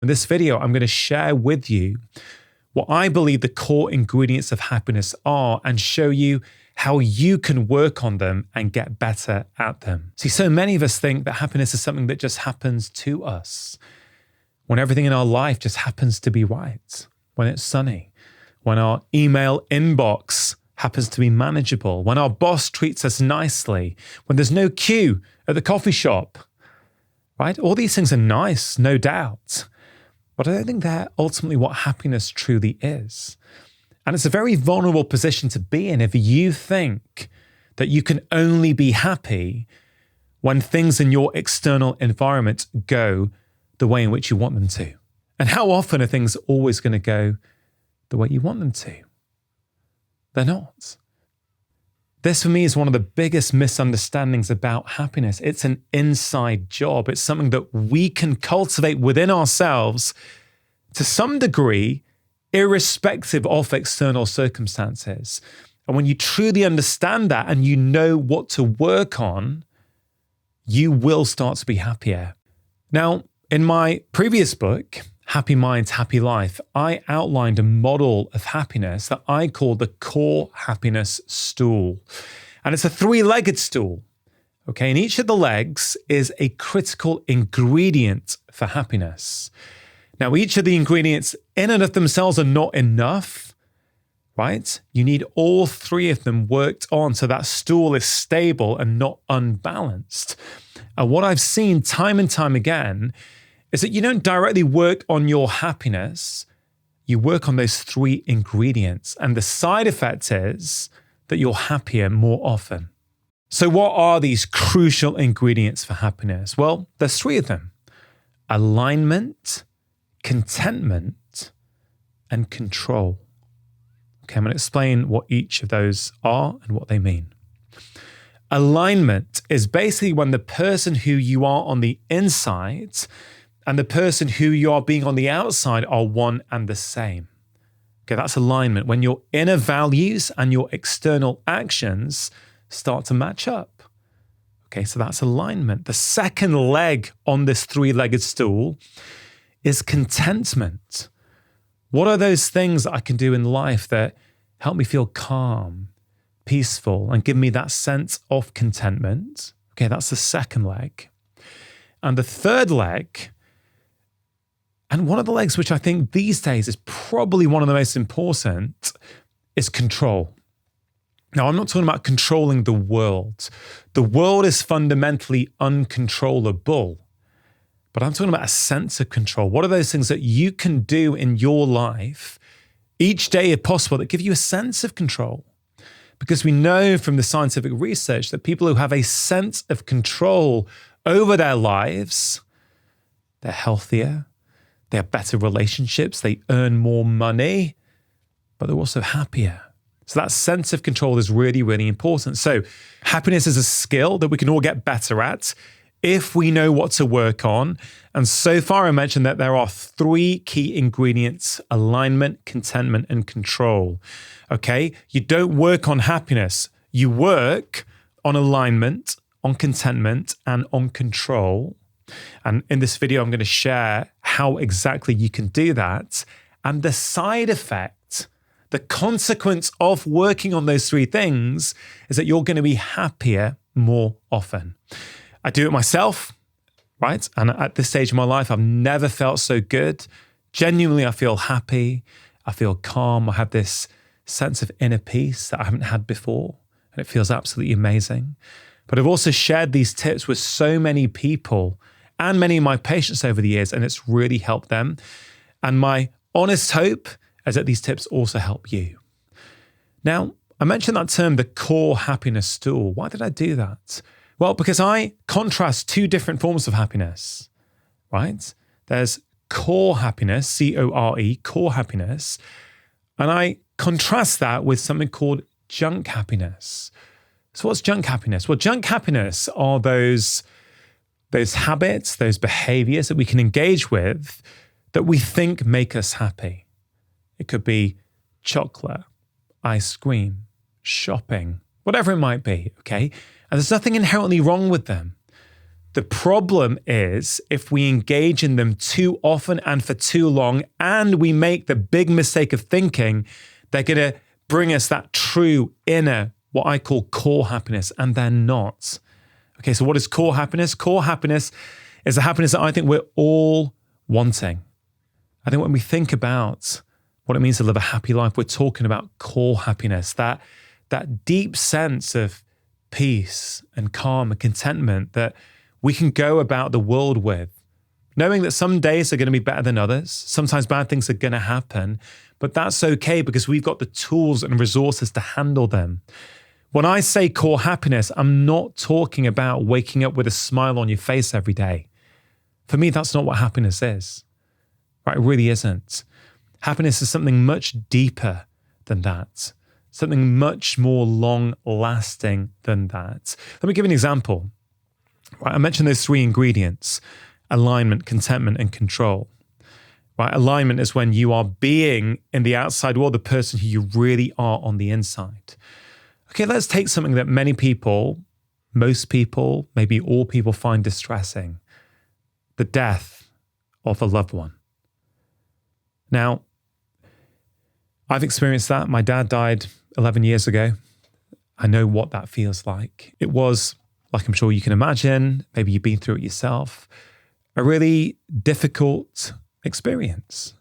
In this video, I'm going to share with you what I believe the core ingredients of happiness are and show you how you can work on them and get better at them. See, so many of us think that happiness is something that just happens to us, when everything in our life just happens to be right, when it's sunny, when our email inbox happens to be manageable, when our boss treats us nicely, when there's no queue at the coffee shop, right? All these things are nice, no doubt. But I don't think they're ultimately what happiness truly is. And it's a very vulnerable position to be in if you think that you can only be happy when things in your external environment go the way in which you want them to. And how often are things always going to go the way you want them to? They're not. This for me is one of the biggest misunderstandings about happiness. It's an inside job. It's something that we can cultivate within ourselves to some degree, irrespective of external circumstances. And when you truly understand that and you know what to work on, you will start to be happier. Now, in my previous book, Happy Minds, Happy Life, I outlined a model of happiness that I call the core happiness stool. And it's a 3-legged stool. Okay, and each of the legs is a critical ingredient for happiness. Now, each of the ingredients in and of themselves are not enough, right? You need all 3 of them worked on so that stool is stable and not unbalanced. And what I've seen time and time again is that you don't directly work on your happiness, you work on those 3 ingredients. And the side effect is that you're happier more often. So what are these crucial ingredients for happiness? Well, there's 3 of them: alignment, contentment, and control. Okay, I'm going to explain what each of those are and what they mean. Alignment is basically when the person who you are on the inside and the person who you are being on the outside are one and the same. Okay, that's alignment. When your inner values and your external actions start to match up. Okay, so that's alignment. The second leg on this 3-legged stool is contentment. What are those things that I can do in life that help me feel calm, peaceful, and give me that sense of contentment? Okay, that's the second leg. And the third leg, and one of the legs which I think these days is probably one of the most important, is control. Now, I'm not talking about controlling the world. The world is fundamentally uncontrollable. But I'm talking about a sense of control. What are those things that you can do in your life each day, if possible, that give you a sense of control? Because we know from the scientific research that people who have a sense of control over their lives, they're healthier, they have better relationships, they earn more money, but they're also happier. So that sense of control is really, really important. So happiness is a skill that we can all get better at if we know what to work on. And so far I mentioned that there are 3 key ingredients: alignment, contentment, and control. Okay, you don't work on happiness. You work on alignment, on contentment, and on control. And in this video, I'm going to share how exactly you can do that. And the side effect, the consequence of working on those 3 things is that you're going to be happier more often. I do it myself, right? And at this stage of my life, I've never felt so good. Genuinely, I feel happy. I feel calm. I have this sense of inner peace that I haven't had before. And it feels absolutely amazing. But I've also shared these tips with so many people and many of my patients over the years, and it's really helped them. And my honest hope is that these tips also help you. Now, I mentioned that term, the core happiness stool. Why did I do that? Well, because I contrast 2 different forms of happiness, right? There's core happiness, C-O-R-E, core happiness, and I contrast that with something called junk happiness. So what's junk happiness? Well, junk happiness are those habits, those behaviors that we can engage with that we think make us happy. It could be chocolate, ice cream, shopping, whatever it might be, okay? And there's nothing inherently wrong with them. The problem is if we engage in them too often and for too long, and we make the big mistake of thinking they're going to bring us that true inner, what I call core happiness, and they're not. Okay, so what is core happiness? Core happiness is the happiness that I think we're all wanting. I think when we think about what it means to live a happy life, we're talking about core happiness, that deep sense of peace and calm and contentment that we can go about the world with, knowing that some days are going to be better than others. Sometimes bad things are going to happen, but that's okay because we've got the tools and resources to handle them. When I say core happiness, I'm not talking about waking up with a smile on your face every day. For me, that's not what happiness is. Right? It really isn't. Happiness is something much deeper than that, something much more long-lasting than that. Let me give you an example. Right, I mentioned those three ingredients: alignment, contentment, and control. Right, alignment is when you are being in the outside world the person who you really are on the inside. Okay, let's take something that many people, most people, maybe all people find distressing: the death of a loved one. Now, I've experienced that. My dad died 11 years ago. I know what that feels like. It was, like I'm sure you can imagine, maybe you've been through it yourself, a really difficult experience,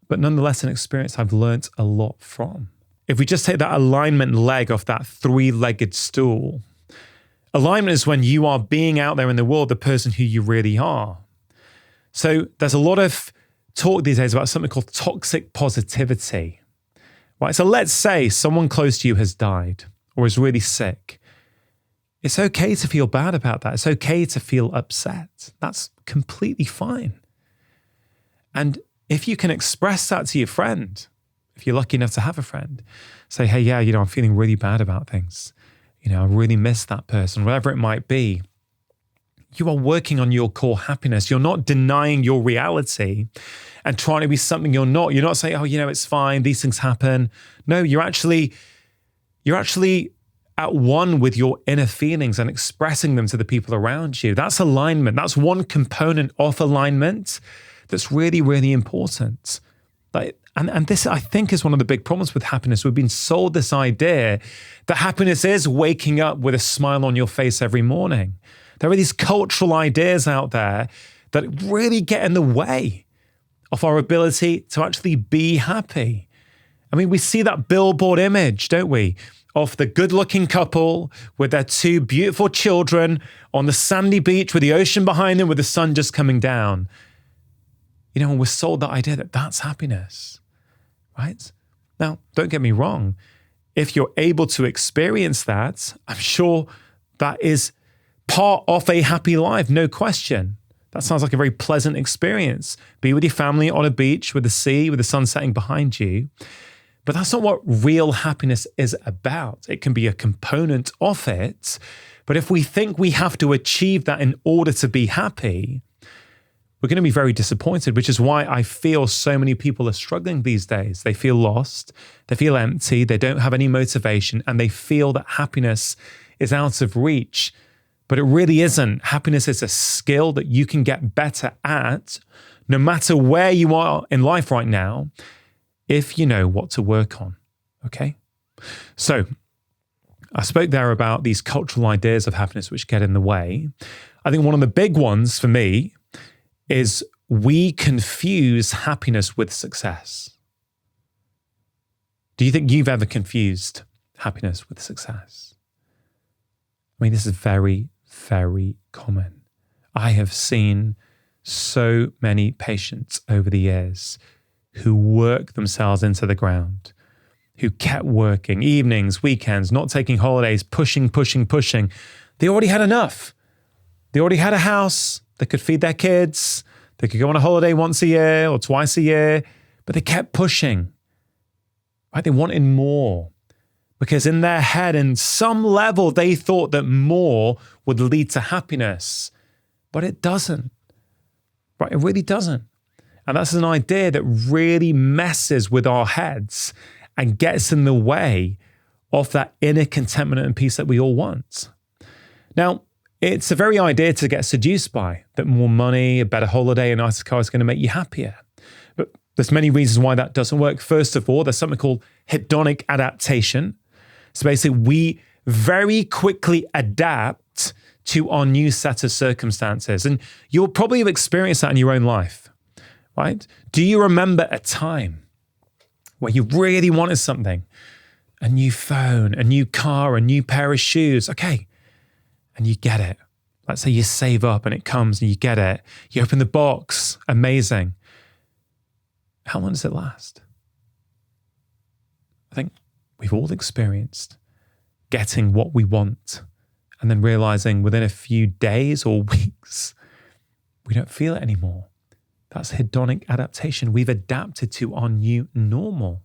but nonetheless an experience I've learnt a lot from. If we just take that alignment leg off that three-legged stool, alignment is when you are being out there in the world, the person who you really are. So there's a lot of talk these days about something called toxic positivity. Right? So let's say someone close to you has died or is really sick. It's okay to feel bad about that. It's okay to feel upset. That's completely fine. And if you can express that to your friend, if you're lucky enough to have a friend, say, hey, yeah, I'm feeling really bad about things. I really miss that person, whatever it might be. You are working on your core happiness. You're not denying your reality and trying to be something you're not. You're not saying, oh, it's fine, these things happen. No, you're actually at one with your inner feelings and expressing them to the people around you. That's alignment. That's one component of alignment that's really, really important. And this, I think, is one of the big problems with happiness. We've been sold this idea that happiness is waking up with a smile on your face every morning. There are these cultural ideas out there that really get in the way of our ability to actually be happy. I mean, we see that billboard image, don't we, of the good-looking couple with their two beautiful children on the sandy beach with the ocean behind them with the sun just coming down. And we're sold that idea that that's happiness, right? Now, don't get me wrong. If you're able to experience that, I'm sure that is part of a happy life, no question. That sounds like a very pleasant experience. Be with your family on a beach with the sea, with the sun setting behind you. But that's not what real happiness is about. It can be a component of it. But if we think we have to achieve that in order to be happy, we're going to be very disappointed, which is why I feel so many people are struggling these days. They feel lost, they feel empty, they don't have any motivation, and they feel that happiness is out of reach. But it really isn't. Happiness is a skill that you can get better at, no matter where you are in life right now, if you know what to work on, okay? So I spoke there about these cultural ideas of happiness which get in the way. I think one of the big ones for me is we confuse happiness with success. Do you think you've ever confused happiness with success? I mean, this is very, very common. I have seen so many patients over the years who work themselves into the ground, who kept working evenings, weekends, not taking holidays, pushing. They already had enough. They already had a house. They could feed their kids. They could go on a holiday once a year or twice a year, but they kept pushing. Right? They wanted more because in their head, in some level, they thought that more would lead to happiness, but it doesn't. Right? It really doesn't. And that's an idea that really messes with our heads and gets in the way of that inner contentment and peace that we all want. Now, It's a very idea to get seduced by, that more money, a better holiday, a nicer car is going to make you happier. But there's many reasons why that doesn't work. First of all, there's something called hedonic adaptation. So basically, we very quickly adapt to our new set of circumstances. And you'll probably have experienced that in your own life, right? Do you remember a time where you really wanted something? A new phone, a new car, a new pair of shoes. Okay. And you get it. Let's say you save up and it comes and you get it. You open the box. Amazing. How long does it last? I think we've all experienced getting what we want and then realizing within a few days or weeks, we don't feel it anymore. That's hedonic adaptation. We've adapted to our new normal.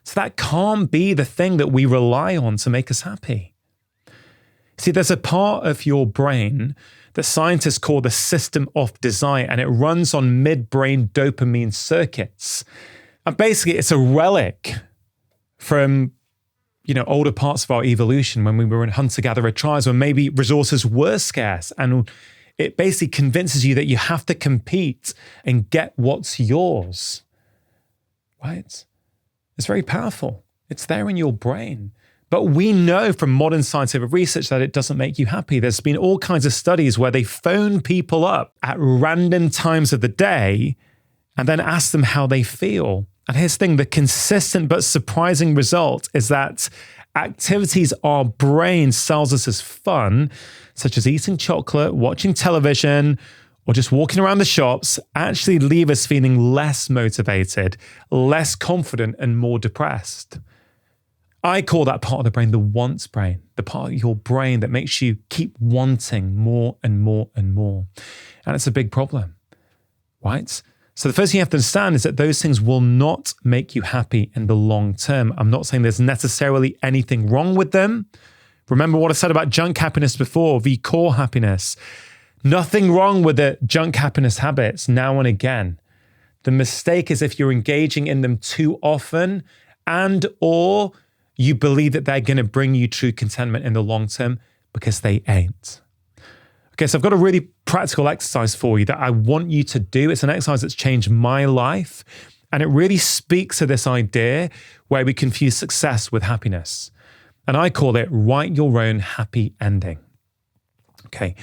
So that can't be the thing that we rely on to make us happy. See, there's a part of your brain that scientists call the system of desire, and it runs on midbrain dopamine circuits. And basically, it's a relic from, older parts of our evolution when we were in hunter-gatherer tribes, when maybe resources were scarce. And it basically convinces you that you have to compete and get what's yours, right? It's very powerful. It's there in your brain. But we know from modern scientific research that it doesn't make you happy. There's been all kinds of studies where they phone people up at random times of the day and then ask them how they feel. And here's the thing, the consistent but surprising result is that activities our brain sells us as fun, such as eating chocolate, watching television, or just walking around the shops, actually leave us feeling less motivated, less confident, and more depressed. I call that part of the brain the wants brain, the part of your brain that makes you keep wanting more and more and more. And it's a big problem, right? So the first thing you have to understand is that those things will not make you happy in the long term. I'm not saying there's necessarily anything wrong with them. Remember what I said about junk happiness before, the core happiness. Nothing wrong with the junk happiness habits now and again. The mistake is if you're engaging in them too often and or you believe that they're going to bring you true contentment in the long term, because they ain't. Okay, so I've got a really practical exercise for you that I want you to do. It's an exercise that's changed my life, and it really speaks to this idea where we confuse success with happiness. And I call it write your own happy ending. Okay,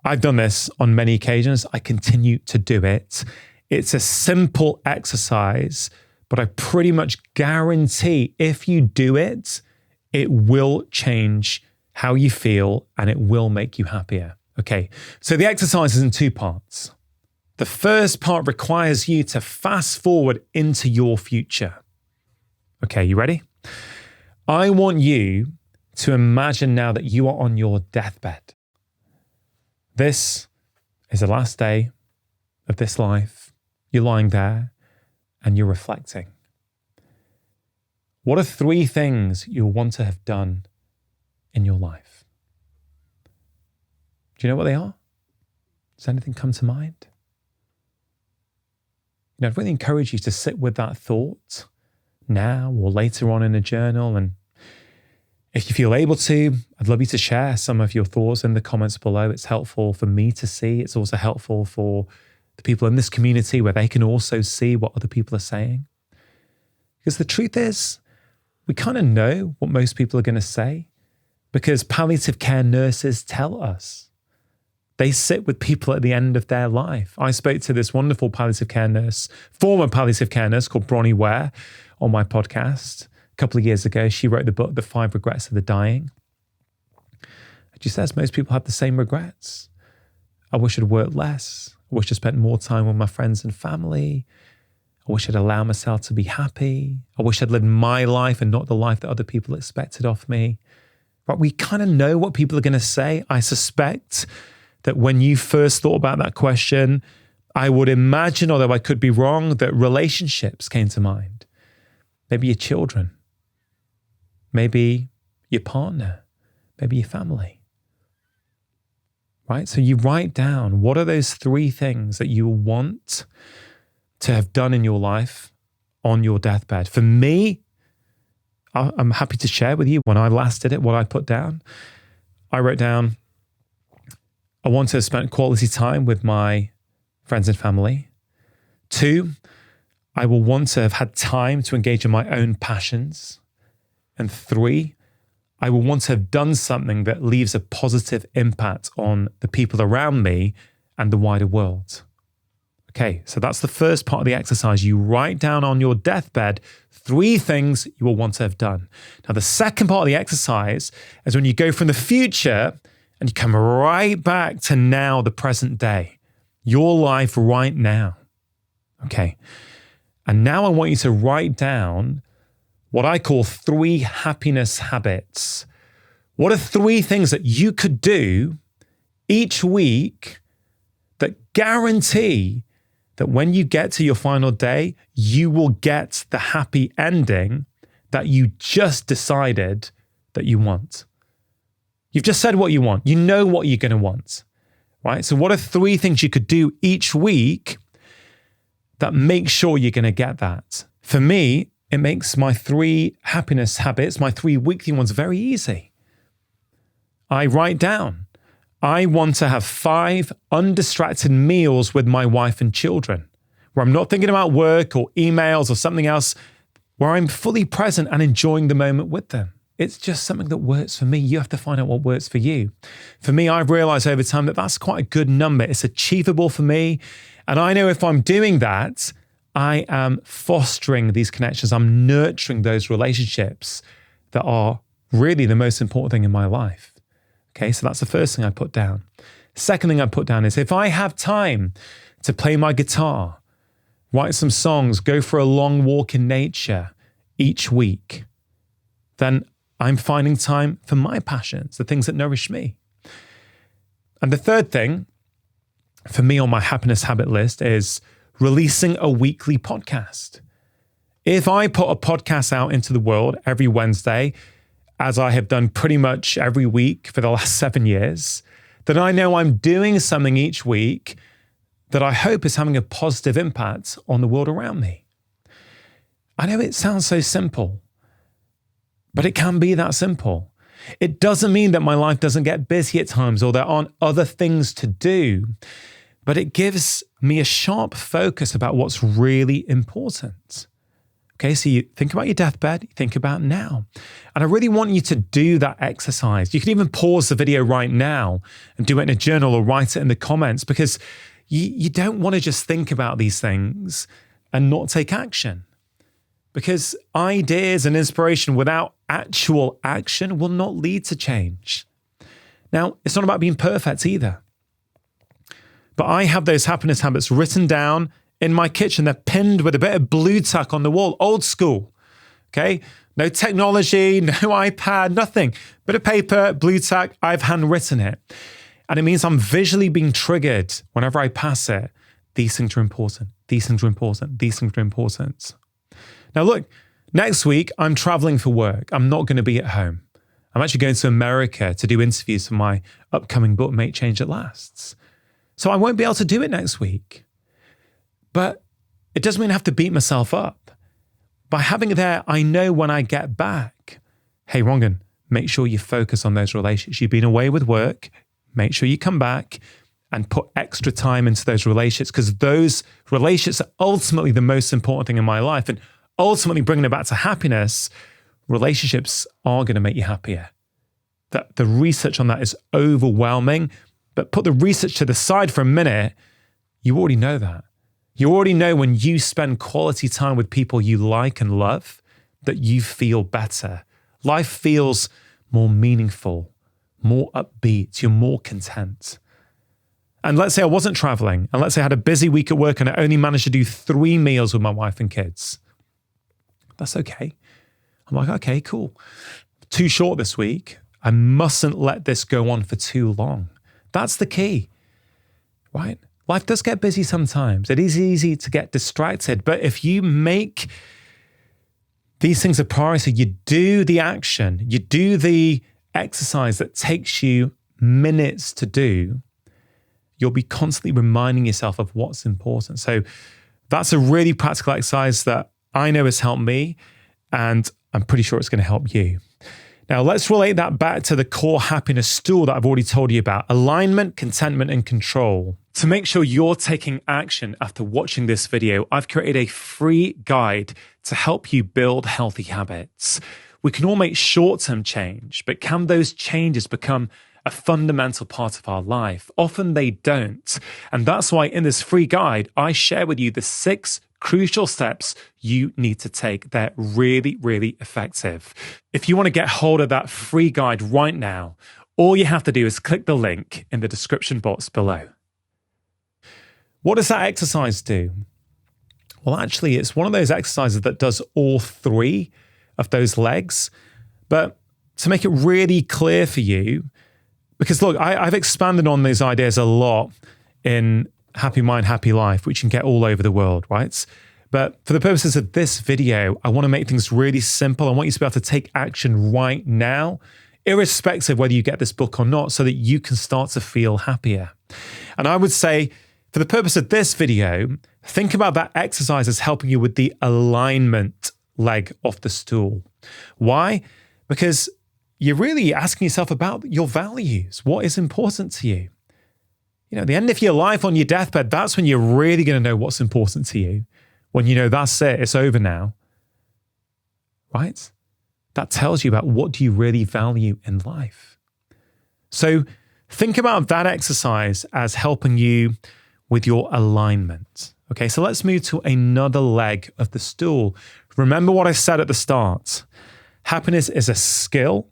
I've done this on many occasions. I continue to do it. It's a simple exercise, but I pretty much guarantee if you do it, it will change how you feel and it will make you happier. Okay, so the exercise is in two parts. The first part requires you to fast forward into your future. Okay, you ready? I want you to imagine now that you are on your deathbed. This is the last day of this life. You're lying there and you're reflecting. What are 3 things you'll want to have done in your life? Do you know what they are? Does anything come to mind? I'd really encourage you to sit with that thought now or later on in a journal. And if you feel able to, I'd love you to share some of your thoughts in the comments below. It's helpful for me to see. It's also helpful for the people in this community where they can also see what other people are saying. Because the truth is, we kind of know what most people are going to say because palliative care nurses tell us. They sit with people at the end of their life. I spoke to this wonderful palliative care nurse, former palliative care nurse called Bronnie Ware on my podcast a couple of years ago. She wrote the book, The 5 Regrets of the Dying. She says most people have the same regrets. I wish I'd worked less. I wish I spent more time with my friends and family. I wish I'd allowed myself to be happy. I wish I'd lived my life and not the life that other people expected of me. But we kind of know what people are going to say. I suspect that when you first thought about that question, I would imagine, although I could be wrong, that relationships came to mind. Maybe your children, maybe your partner, maybe your family. Right? So you write down, what are those 3 things that you want to have done in your life on your deathbed? For me, I'm happy to share with you when I last did it, what I put down. I wrote down, I want to have spent quality time with my friends and family. 2, I will want to have had time to engage in my own passions. And 3, I will want to have done something that leaves a positive impact on the people around me and the wider world. Okay, so that's the first part of the exercise. You write down on your deathbed 3 things you will want to have done. Now, the second part of the exercise is when you go from the future and you come right back to now, the present day, your life right now. Okay, and now I want you to write down what I call 3 happiness habits. What are 3 things that you could do each week that guarantee that when you get to your final day, you will get the happy ending that you just decided that you want? You've just said what you want. You know what you're going to want, right? So what are 3 things you could do each week that make sure you're going to get that? For me, it makes my 3 happiness habits, my 3 weekly ones, very easy. I write down, I want to have 5 undistracted meals with my wife and children, where I'm not thinking about work or emails or something else, where I'm fully present and enjoying the moment with them. It's just something that works for me. You have to find out what works for you. For me, I've realized over time that that's quite a good number. It's achievable for me. And I know if I'm doing that, I am fostering these connections. I'm nurturing those relationships that are really the most important thing in my life. Okay, so that's the first thing I put down. Second thing I put down is if I have time to play my guitar, write some songs, go for a long walk in nature each week, then I'm finding time for my passions, the things that nourish me. And the third thing for me on my happiness habit list is releasing a weekly podcast. If I put a podcast out into the world every Wednesday, as I have done pretty much every week for the last 7 years, then I know I'm doing something each week that I hope is having a positive impact on the world around me. I know it sounds so simple, but it can be that simple. It doesn't mean that my life doesn't get busy at times or there aren't other things to do, but it gives me a sharp focus about what's really important. Okay, so you think about your deathbed, you think about now. And I really want you to do that exercise. You can even pause the video right now and do it in a journal or write it in the comments, because you don't want to just think about these things and not take action. Because ideas and inspiration without actual action will not lead to change. Now, it's not about being perfect either. But I have those happiness habits written down in my kitchen. They're pinned with a bit of blue tack on the wall, old school. Okay? No technology, no iPad, nothing. Bit of paper, blue tack, I've handwritten it. And it means I'm visually being triggered whenever I pass it. These things are important. These things are important. These things are important. Now look, next week I'm traveling for work. I'm not going to be at home. I'm actually going to America to do interviews for my upcoming book, Make Change That Lasts. So I won't be able to do it next week. But it doesn't mean I have to beat myself up. By having it there, I know when I get back, hey, Rangan, make sure you focus on those relationships. You've been away with work. Make sure you come back and put extra time into those relationships, because those relationships are ultimately the most important thing in my life. And ultimately bringing it back to happiness, relationships are going to make you happier. The research on that is overwhelming. But put the research to the side for a minute. You already know that. You already know when you spend quality time with people you like and love, that you feel better. Life feels more meaningful, more upbeat. You're more content. And let's say I wasn't traveling, and let's say I had a busy week at work and I only managed to do 3 meals with my wife and kids. That's okay. I'm like, okay, cool. Too short this week. I mustn't let this go on for too long. That's the key, right? Life does get busy sometimes. It is easy to get distracted. But if you make these things a priority, you do the action, you do the exercise that takes you minutes to do, you'll be constantly reminding yourself of what's important. So that's a really practical exercise that I know has helped me, and I'm pretty sure it's going to help you. Now, let's relate that back to the core happiness stool that I've already told you about: alignment, contentment, and control. To make sure you're taking action after watching this video, I've created a free guide to help you build healthy habits. We can all make short-term change, but can those changes become a fundamental part of our life? Often they don't. And that's why in this free guide, I share with you the 6 crucial steps you need to take. They're really, really effective. If you want to get hold of that free guide right now, all you have to do is click the link in the description box below. What does that exercise do? Well, actually, it's one of those exercises that does all 3 of those legs. But to make it really clear for you, because look, I've expanded on these ideas a lot in Happy Mind, Happy Life, which you can get all over the world, right? But for the purposes of this video, I want to make things really simple. I want you to be able to take action right now, irrespective of whether you get this book or not, so that you can start to feel happier. And I would say, for the purpose of this video, think about that exercise as helping you with the alignment leg of the stool. Why? Because you're really asking yourself about your values. What is important to you? You know, at the end of your life on your deathbed, that's when you're really going to know what's important to you. When you know that's it, it's over now. Right? That tells you about what do you really value in life. So think about that exercise as helping you with your alignment. Okay, so let's move to another leg of the stool. Remember what I said at the start. Happiness is a skill.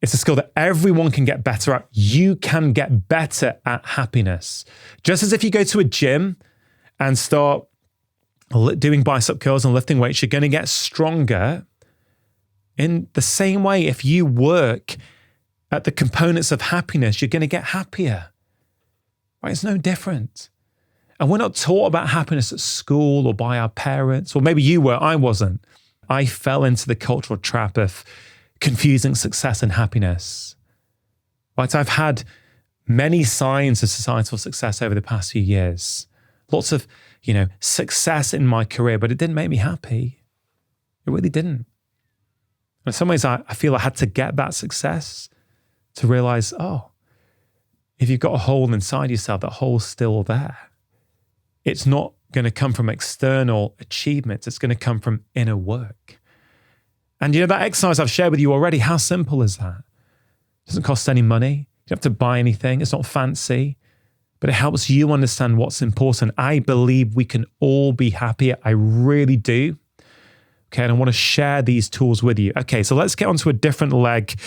It's a skill that everyone can get better at. You can get better at happiness. Just as if you go to a gym and start doing bicep curls and lifting weights, you're going to get stronger. In the same way, if you work at the components of happiness, you're going to get happier. Right? It's no different. And we're not taught about happiness at school or by our parents, or maybe you were, I wasn't. I fell into the cultural trap of confusing success and happiness. Right? I've had many signs of societal success over the past few years. Lots of, success in my career, but it didn't make me happy. It really didn't. In some ways, I feel I had to get that success to realize, if you've got a hole inside yourself, that hole's still there. It's not going to come from external achievements. It's going to come from inner work. And that exercise I've shared with you already, how simple is that? It doesn't cost any money. You don't have to buy anything. It's not fancy, but it helps you understand what's important. I believe we can all be happier. I really do. Okay, and I want to share these tools with you. Okay, so let's get onto a different leg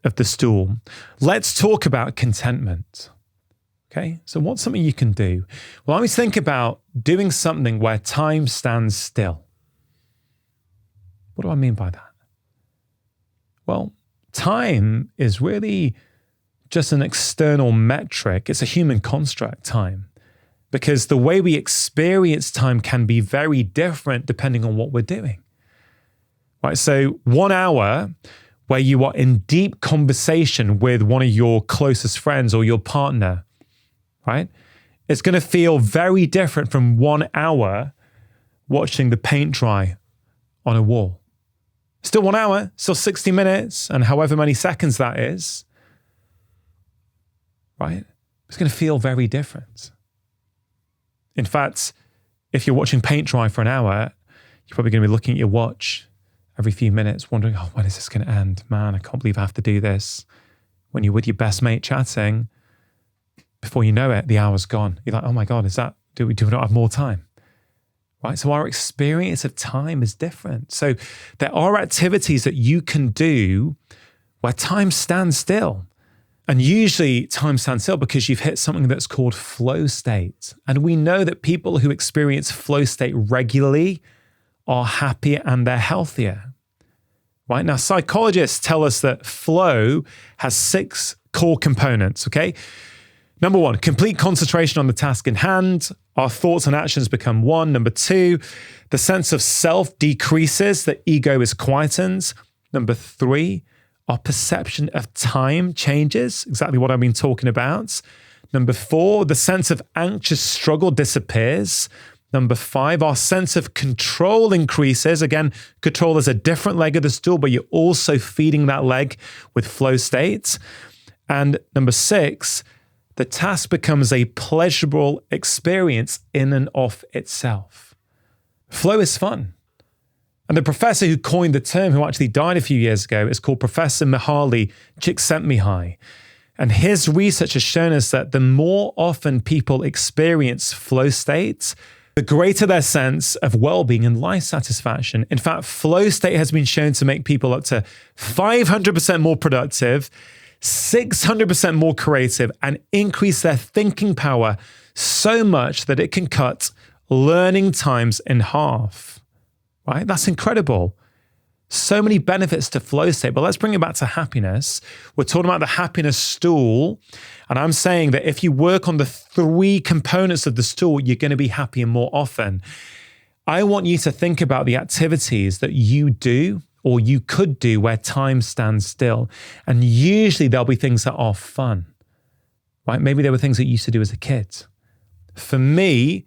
of the stool. Let's talk about contentment. Okay, so what's something you can do? Well, I always think about doing something where time stands still. What do I mean by that? Well, time is really just an external metric. It's a human construct, time, because the way we experience time can be very different depending on what we're doing. Right, so 1 hour where you are in deep conversation with one of your closest friends or your partner, right? It's going to feel very different from 1 hour watching the paint dry on a wall. Still 1 hour, still 60 minutes, and however many seconds that is, right? It's going to feel very different. In fact, if you're watching paint dry for an hour, you're probably going to be looking at your watch every few minutes, wondering, when is this going to end? Man, I can't believe I have to do this. When you're with your best mate chatting, before you know it, the hour's gone. You're like, oh my God, do we not have more time? Right? So our experience of time is different. So there are activities that you can do where time stands still. And usually time stands still because you've hit something that's called flow state. And we know that people who experience flow state regularly are happier and they're healthier. Right? Now, psychologists tell us that flow has 6 core components, okay? Number 1, complete concentration on the task in hand. Our thoughts and actions become one. Number 2, the sense of self decreases, the ego is quietened. Number 3, our perception of time changes, exactly what I've been talking about. Number 4, the sense of anxious struggle disappears. Number 5, our sense of control increases. Again, control is a different leg of the stool, but you're also feeding that leg with flow states. And number 6, the task becomes a pleasurable experience in and of itself. Flow is fun. And the professor who coined the term, who actually died a few years ago, is called Professor Mihaly Csikszentmihalyi. And his research has shown us that the more often people experience flow states, the greater their sense of well-being and life satisfaction. In fact, flow state has been shown to make people up to 500% more productive, 600% more creative, and increase their thinking power so much that it can cut learning times in half. Right? That's incredible. So many benefits to flow state, but let's bring it back to happiness. We're talking about the happiness stool, and I'm saying that if you work on the 3 components of the stool, you're going to be happier more often. I want you to think about the activities that you do or you could do where time stands still, and usually there'll be things that are fun, right? Maybe there were things that you used to do as a kid. For me,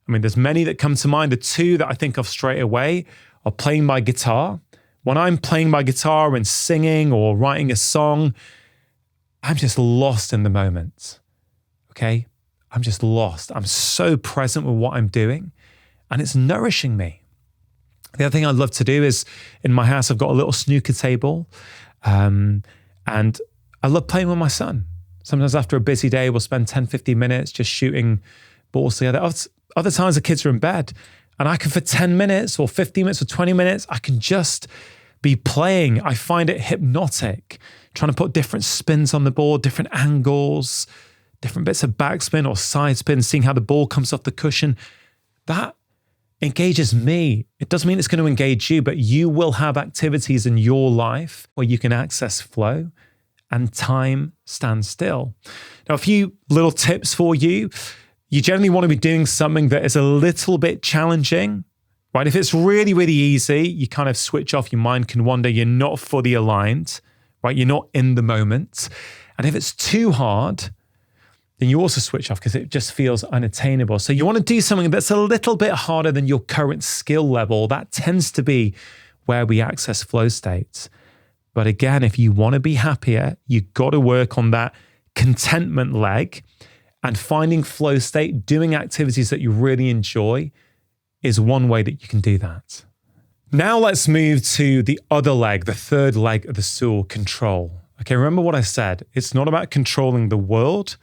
there's many that come to mind. The 2 that I think of straight away are playing my guitar. When I'm playing my guitar and singing or writing a song, I'm just lost in the moment, okay? I'm just lost. I'm so present with what I'm doing, and it's nourishing me. The other thing I love to do is, in my house, I've got a little snooker table, and I love playing with my son. Sometimes after a busy day, we'll spend 10, 15 minutes just shooting balls together. Other times the kids are in bed, and I can, for 10 minutes or 15 minutes or 20 minutes, I can just be playing. I find it hypnotic, trying to put different spins on the board, different angles, different bits of backspin or side spin, seeing how the ball comes off the cushion. That engages me. It doesn't mean it's going to engage you, but you will have activities in your life where you can access flow and time stand still. Now, a few little tips for you. You generally want to be doing something that is a little bit challenging, right? If it's really, really easy, you kind of switch off, your mind can wander, you're not fully aligned, right? You're not in the moment. And if it's too hard, then you also switch off because it just feels unattainable. So you want to do something that's a little bit harder than your current skill level. That tends to be where we access flow states. But again, if you want to be happier, you've got to work on that contentment leg. And finding flow state, doing activities that you really enjoy, is one way that you can do that. Now let's move to the other leg, the 3rd leg of the stool, control. Okay, remember what I said. It's not about controlling the world.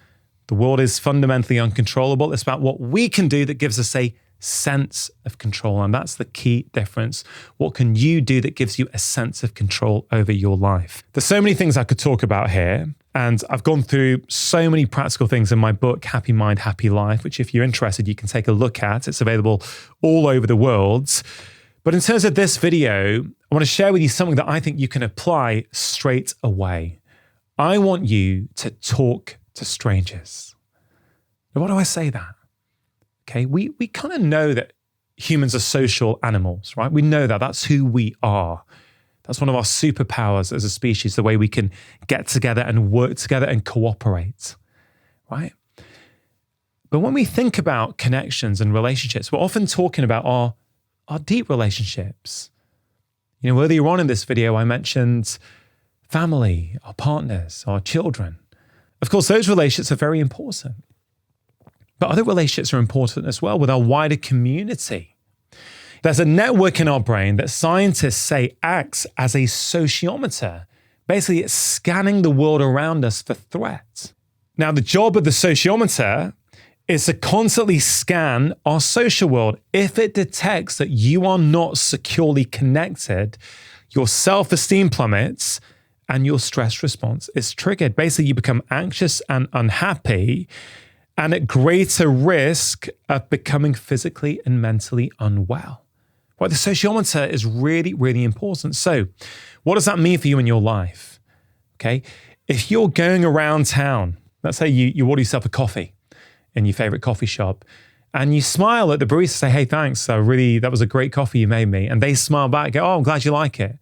The world is fundamentally uncontrollable. It's about what we can do that gives us a sense of control. And that's the key difference. What can you do that gives you a sense of control over your life? There's so many things I could talk about here. And I've gone through so many practical things in my book, Happy Mind, Happy Life, which if you're interested, you can take a look at. It's available all over the world. But in terms of this video, I want to share with you something that I think you can apply straight away. I want you to talk to strangers. Now, why do I say that? Okay, we kind of know that humans are social animals, right? We know that. That's who we are. That's one of our superpowers as a species, the way we can get together and work together and cooperate, right? But when we think about connections and relationships, we're often talking about our deep relationships. You know, earlier on in this video, I mentioned family, our partners, our children. Of course, those relationships are very important. But other relationships are important as well with our wider community. There's a network in our brain that scientists say acts as a sociometer. Basically, it's scanning the world around us for threats. Now, the job of the sociometer is to constantly scan our social world. If it detects that you are not securely connected, your self-esteem plummets and your stress response is triggered. Basically, you become anxious and unhappy and at greater risk of becoming physically and mentally unwell. Well, the sociometer is really, really important. So what does that mean for you in your life? Okay. If you're going around town, let's say you order yourself a coffee in your favorite coffee shop and you smile at the barista, say, hey, thanks. That was a great coffee you made me. And they smile back, go, oh, I'm glad you like it.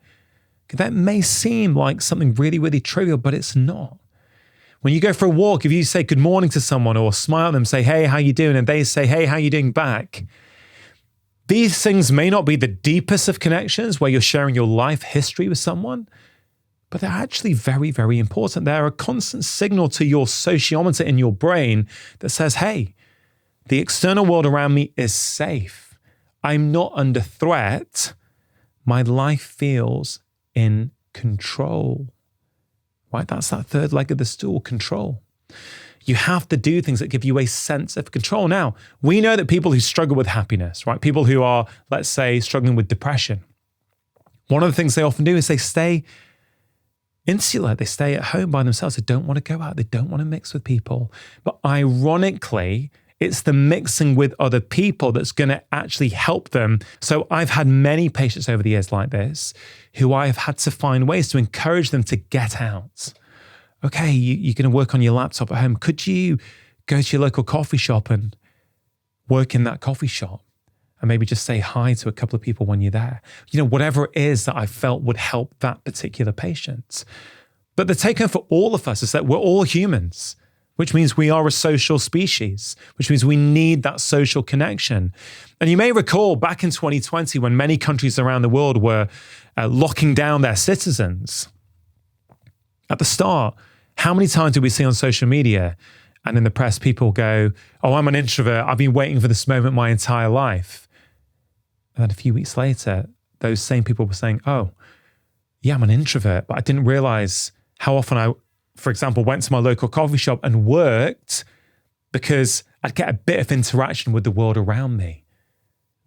That may seem like something really, really trivial, but it's not. When you go for a walk, if you say good morning to someone or smile at them, say, hey, how you doing? And they say, hey, how you doing back? These things may not be the deepest of connections where you're sharing your life history with someone, but they're actually very, very important. They're a constant signal to your sociometer in your brain that says, hey, the external world around me is safe. I'm not under threat. My life feels in control. Right? That's that third leg of the stool, control. You have to do things that give you a sense of control. Now, we know that people who struggle with happiness, right? People who are, let's say, struggling with depression, one of the things they often do is they stay insular. They stay at home by themselves. They don't want to go out. They don't want to mix with people. But ironically, it's the mixing with other people that's going to actually help them. So I've had many patients over the years like this who I have had to find ways to encourage them to get out. Okay, you're going to work on your laptop at home. Could you go to your local coffee shop and work in that coffee shop and maybe just say hi to a couple of people when you're there? You know, whatever it is that I felt would help that particular patient. But the take home for all of us is that we're all humans, which means we are a social species, which means we need that social connection. And you may recall back in 2020 when many countries around the world were locking down their citizens. At the start, how many times did we see on social media and in the press people go, oh, I'm an introvert. I've been waiting for this moment my entire life. And then a few weeks later, those same people were saying, oh, yeah, I'm an introvert, but I didn't realize how often I, for example, went to my local coffee shop and worked because I'd get a bit of interaction with the world around me.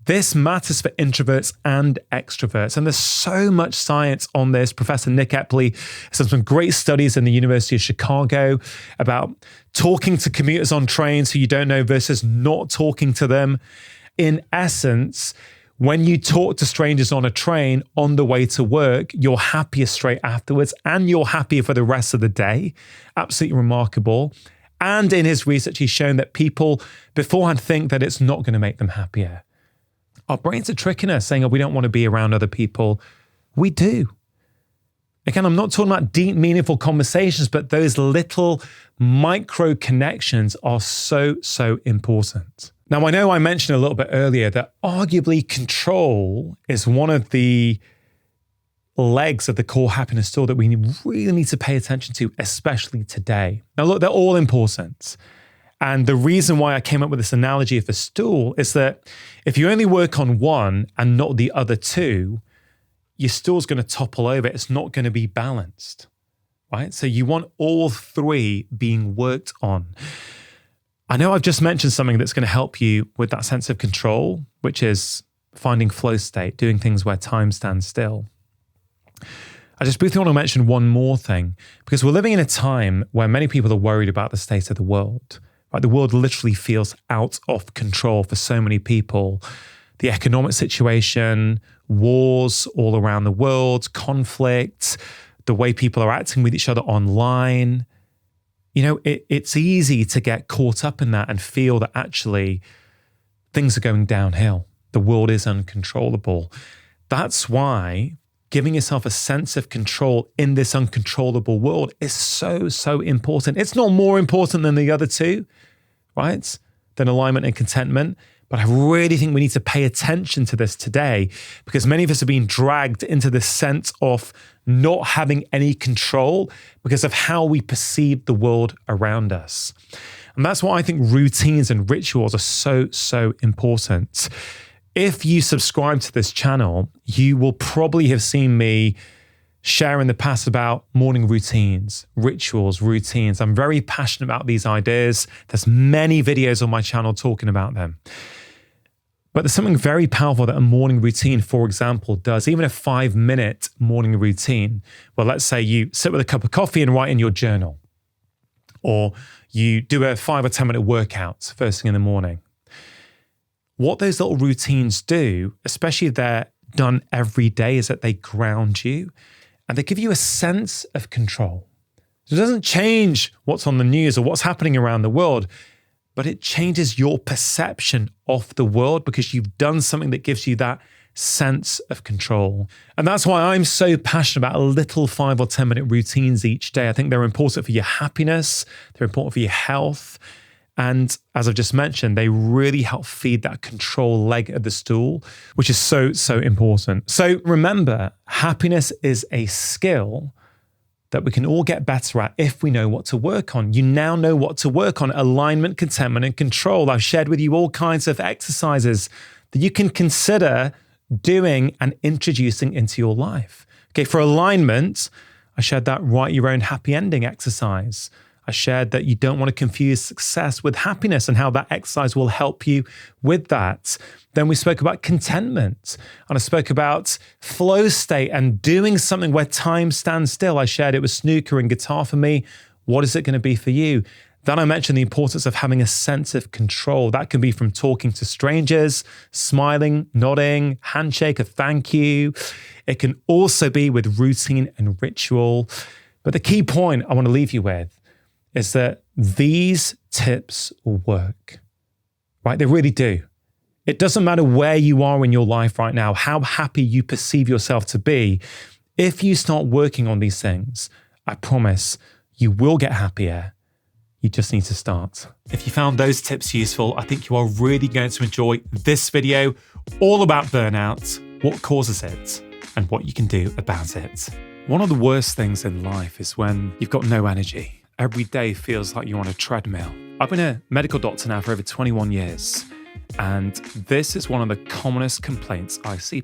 This matters for introverts and extroverts. And there's so much science on this. Professor Nick Epley has done some great studies in the University of Chicago about talking to commuters on trains who you don't know versus not talking to them. In essence, when you talk to strangers on a train on the way to work, you're happier straight afterwards and you're happier for the rest of the day. Absolutely remarkable. And in his research, he's shown that people beforehand think that it's not going to make them happier. Our brains are tricking us, saying, oh, we don't want to be around other people. We do. Again, I'm not talking about deep, meaningful conversations, but those little micro connections are so, so important. Now, I know I mentioned a little bit earlier that arguably control is one of the legs of the core happiness stool that we really need to pay attention to, especially today. Now, look, they're all important. And the reason why I came up with this analogy of a stool is that if you only work on one and not the other two, your stool's going to topple over. It's not going to be balanced, right? So you want all three being worked on. I know I've just mentioned something that's going to help you with that sense of control, which is finding flow state, doing things where time stands still. I just briefly want to mention one more thing, because we're living in a time where many people are worried about the state of the world. Right? The world literally feels out of control for so many people. The economic situation, wars all around the world, conflict, the way people are acting with each other online. You know, it's easy to get caught up in that and feel that actually things are going downhill. The world is uncontrollable. That's why giving yourself a sense of control in this uncontrollable world is so, so important. It's not more important than the other two, right? Than alignment and contentment. But I really think we need to pay attention to this today, because many of us are being dragged into this sense of not having any control because of how we perceive the world around us. And that's why I think routines and rituals are so, so important. If you subscribe to this channel, you will probably have seen me share in the past about morning routines, rituals, routines. I'm very passionate about these ideas. There's many videos on my channel talking about them. But there's something very powerful that a morning routine, for example, does. Even a 5-minute morning routine. Well, let's say you sit with a cup of coffee and write in your journal. Or you do a 5 or 10 minute workout first thing in the morning. What those little routines do, especially if they're done every day, is that they ground you and they give you a sense of control. So it doesn't change what's on the news or what's happening around the world, but it changes your perception of the world because you've done something that gives you that sense of control. And that's why I'm so passionate about little 5 or 10 minute routines each day. I think they're important for your happiness. They're important for your health. And as I've just mentioned, they really help feed that control leg of the stool, which is so, so important. So remember, happiness is a skill that we can all get better at if we know what to work on. You now know what to work on: alignment, contentment, and control. I've shared with you all kinds of exercises that you can consider doing and introducing into your life. Okay, for alignment, I shared that write your own happy ending exercise. I shared that you don't want to confuse success with happiness and how that exercise will help you with that. Then we spoke about contentment, and I spoke about flow state and doing something where time stands still. I shared it was snooker and guitar for me. What is it going to be for you? Then I mentioned the importance of having a sense of control. That can be from talking to strangers, smiling, nodding, handshake, a thank you. It can also be with routine and ritual. But the key point I want to leave you with is that these tips work, right? They really do. It doesn't matter where you are in your life right now, how happy you perceive yourself to be. If you start working on these things, I promise you will get happier. You just need to start. If you found those tips useful, I think you are really going to enjoy this video all about burnout, what causes it, and what you can do about it. One of the worst things in life is when you've got no energy. Every day feels like you're on a treadmill. I've been a medical doctor now for over 21 years, and this is one of the commonest complaints I see